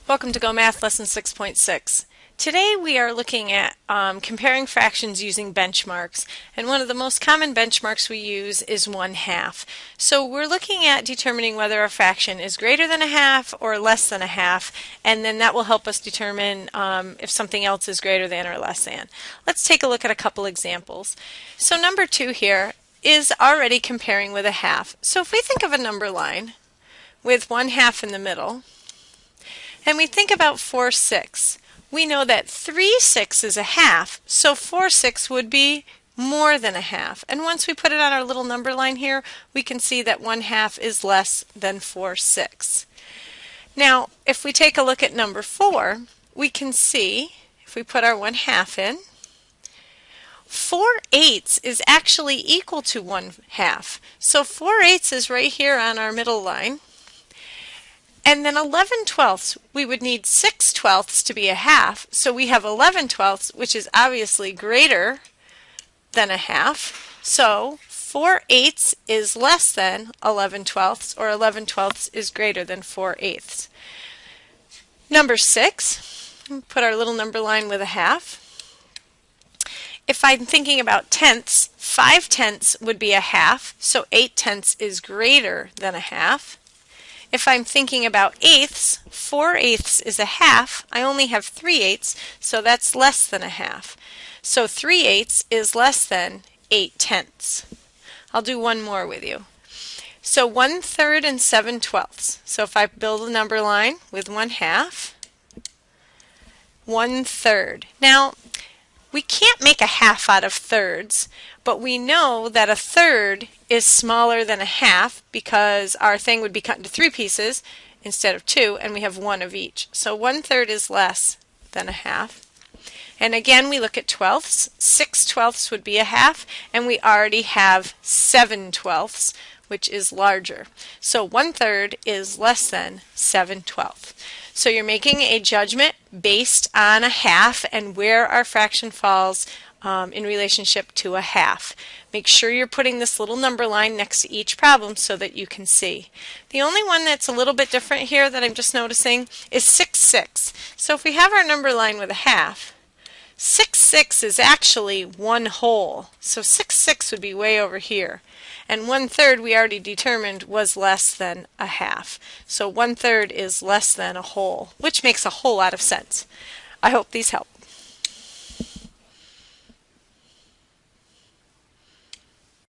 Welcome to Go Math Lesson 6.6. Today we are looking at comparing fractions using benchmarks, and one of the most common benchmarks we use is 1/2. So we're looking at determining whether a fraction is greater than a half or less than a half, and then that will help us determine if something else is greater than or less than. Let's take a look at a couple examples. So number 2 here is already comparing with a half. So if we think of a number line with 1/2 in the middle, and we think about 4/6. We know that 3/6 is a half, so 4/6 would be more than a half. And once we put it on our little number line here, we can see that 1/2 is less than 4/6. Now, if we take a look at number 4, we can see, if we put our 1/2 in, 4/8 is actually equal to 1/2. So 4/8 is right here on our middle line. And then 11/12, we would need 6/12 to be a half, so we have 11/12, which is obviously greater than a half. So 4/8 is less than 11/12, or 11/12 is greater than 4/8. Number 6, put our little number line with a half. If I'm thinking about tenths, 5/10 would be a half, so 8/10 is greater than a half. If I'm thinking about eighths, 4/8 is a half. I only have 3/8, so that's less than a half. So 3/8 is less than 8/10. I'll do one more with you. So 1/3 and 7/12. So if I build a number line with 1/2, 1/3. Now, we can't make a half out of thirds, but we know that a third is smaller than a half because our thing would be cut into 3 pieces instead of 2, and we have 1 of each. So 1/3 is less than a half. And again, we look at twelfths. 6/12 would be a half, and we already have 7/12, which is larger. So 1/3 is less than 7/12. So you're making a judgment based on a half and where our fraction falls in relationship to a half. Make sure you're putting this little number line next to each problem so that you can see. The only one that's a little bit different here that I'm just noticing is 6/6. So if we have our number line with a half, 6/6 is actually 1 whole. So 6/6 would be way over here. And 1/3 we already determined was less than a half. So 1/3 is less than a whole, which makes a whole lot of sense. I hope these help.